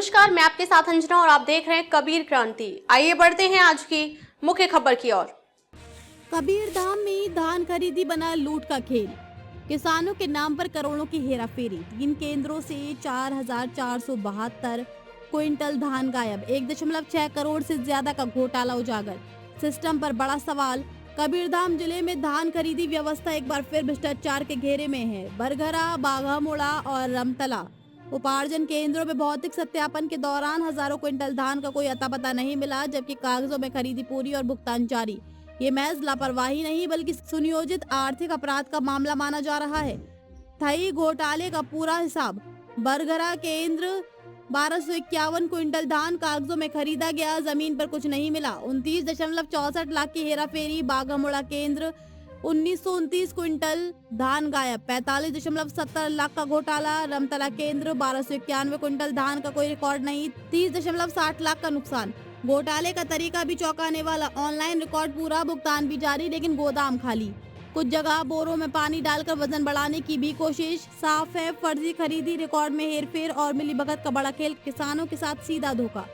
नमस्कार, मैं आपके साथ अंजना और आप देख रहे हैं कबीर क्रांति। आइए बढ़ते हैं आज की मुख्य खबर की ओर। कबीरधाम में धान खरीदी बना लूट का खेल। किसानों के नाम पर करोड़ों की हेराफेरी। 3 केंद्रों से 4,472 क्विंटल धान गायब। 1.6 करोड़ से ज्यादा का घोटाला उजागर। सिस्टम पर बड़ा सवाल। कबीरधाम जिले में धान खरीदी व्यवस्था एक बार फिर भ्रष्टाचार के घेरे में है। बरगरा, बाघामुड़ा और रमतला उपार्जन केंद्रों में भौतिक सत्यापन के दौरान हजारों क्विंटल धान का कोई अता पता नहीं मिला, जबकि कागजों में खरीदी पूरी और भुगतान जारी। ये महज लापरवाही नहीं बल्कि सुनियोजित आर्थिक अपराध का मामला माना जा रहा है। थई घोटाले का पूरा हिसाब। बरगरा केंद्र 1251 क्विंटल धान कागजों में खरीदा गया, जमीन पर कुछ नहीं मिला। 29.64 लाख की हेराफेरी। बाघामुड़ा केंद्र 1929 क्विंटल धान गायब। 45.70 लाख का घोटाला। रमतला केंद्र 1291 क्विंटल धान का कोई रिकॉर्ड नहीं। 30.60 लाख का नुकसान। घोटाले का तरीका भी चौंकाने वाला। ऑनलाइन रिकॉर्ड पूरा, भुगतान भी जारी, लेकिन गोदाम खाली। कुछ जगह बोरों में पानी डालकर वजन बढ़ाने की भी कोशिश। साफ है फर्जी खरीदी, रिकॉर्ड में हेरफेर और मिलीभगत का बड़ा खेल। किसानों के साथ सीधा धोखा।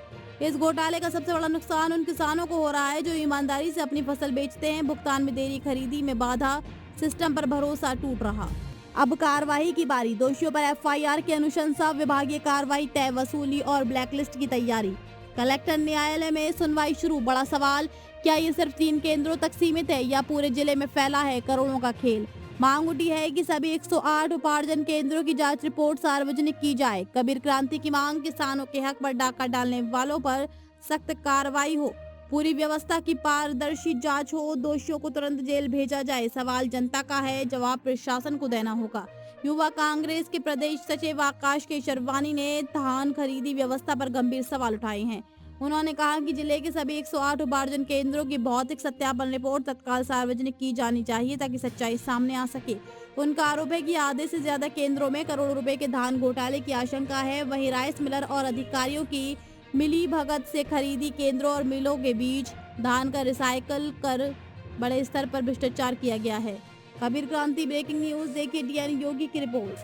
इस घोटाले का सबसे बड़ा नुकसान उन किसानों को हो रहा है जो ईमानदारी से अपनी फसल बेचते हैं। भुगतान में देरी, खरीदी में बाधा, सिस्टम पर भरोसा टूट रहा। अब कार्रवाई की बारी। दोषियों पर एफआईआर की अनुशंसा, विभागीय कार्रवाई तय, वसूली और ब्लैकलिस्ट की तैयारी। कलेक्टर न्यायालय में सुनवाई शुरू। बड़ा सवाल, क्या ये सिर्फ 3 केंद्रों तक सीमित है या पूरे जिले में फैला है करोड़ों का खेल। मांग उठी है कि सभी 108 उपार्जन केंद्रों की जांच रिपोर्ट सार्वजनिक की जाए। कबीर क्रांति की मांग, किसानों के हक पर डाका डालने वालों पर सख्त कार्रवाई हो, पूरी व्यवस्था की पारदर्शी जांच हो, दोषियों को तुरंत जेल भेजा जाए। सवाल जनता का है, जवाब प्रशासन को देना होगा। युवा कांग्रेस के प्रदेश सचिव आकाश केशरवानी ने धान खरीदी व्यवस्था पर गंभीर सवाल उठाए हैं। उन्होंने कहा कि जिले के सभी 108 उपार्जन केंद्रों की भौतिक सत्यापन रिपोर्ट तत्काल सार्वजनिक की जानी चाहिए ताकि सच्चाई सामने आ सके। उनका आरोप है कि आधे से ज्यादा केंद्रों में करोड़ों रुपए के धान घोटाले की आशंका है। वहीं राइस मिलर और अधिकारियों की मिली भगत से खरीदी केंद्रों और मिलों के बीच धान का रिसाइकल कर बड़े स्तर पर भ्रष्टाचार किया गया है। कबीर क्रांति ब्रेकिंग न्यूज, देखिए डीएन योगी की रिपोर्ट।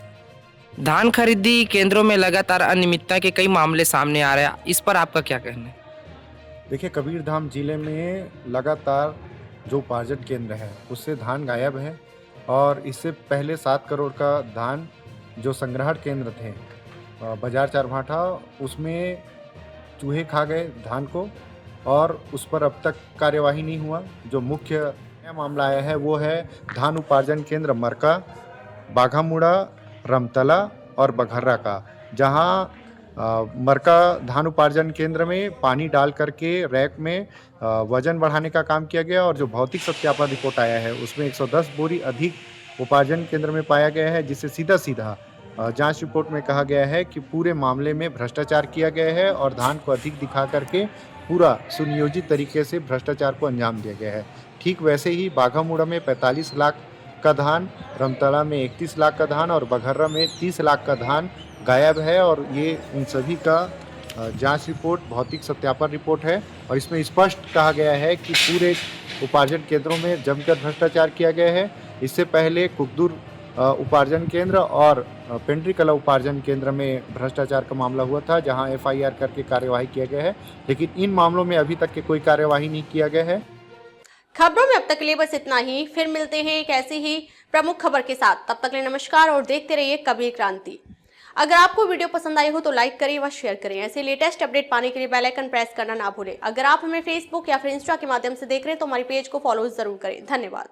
धान खरीदी केंद्रों में लगातार अनियमितता के कई मामले सामने आ रहे हैं, इस पर आपका क्या कहना है? देखिए, कबीरधाम जिले में लगातार जो उपार्जन केंद्र है उससे धान गायब है और इससे पहले 7 करोड़ का धान जो संग्रहण केंद्र थे बाजार चारभाठा, उसमें चूहे खा गए धान को और उस पर अब तक कार्यवाही नहीं हुआ। जो मुख्य नया मामला आया है वो है धान उपार्जन केंद्र मरका, बाघामुड़ा, रमतला और बघर्रा का, जहां मरका धान उपार्जन केंद्र में पानी डाल करके रैक में वजन बढ़ाने का काम किया गया और जो भौतिक सत्यापन रिपोर्ट आया है उसमें 110 बोरी अधिक उपार्जन केंद्र में पाया गया है, जिससे सीधा सीधा जांच रिपोर्ट में कहा गया है कि पूरे मामले में भ्रष्टाचार किया गया है और धान को अधिक दिखा करके पूरा सुनियोजित तरीके से भ्रष्टाचार को अंजाम दिया गया है। ठीक वैसे ही बाघामुड़ा में 45 लाख का धान, रमतला में 31 लाख का धान और बघर्रा में 30 लाख का धान गायब है और ये उन सभी का जांच रिपोर्ट, भौतिक सत्यापन रिपोर्ट है और इसमें स्पष्ट कहा गया है कि पूरे उपार्जन केंद्रों में जमकर भ्रष्टाचार किया गया है। इससे पहले कुकदुर उपार्जन केंद्र और पेंड्री कला उपार्जन केंद्र में भ्रष्टाचार का मामला हुआ था, जहां एफआईआर करके कार्यवाही किया गया है, लेकिन इन मामलों में अभी तक के कोई कार्यवाही नहीं किया गया है। खबरों में अब तक के लिए बस इतना ही। फिर मिलते हैं एक ऐसी ही प्रमुख खबर के साथ। तब तक के लिए नमस्कार और देखते रहिए कबीर क्रांति। अगर आपको वीडियो पसंद आई हो तो लाइक करें व शेयर करें। ऐसे लेटेस्ट अपडेट पाने के लिए बेल आइकन प्रेस करना ना भूलें। अगर आप हमें फेसबुक या फिर इंस्टा के माध्यम से देख रहे हैं तो हमारी पेज को फॉलो जरूर करें। धन्यवाद।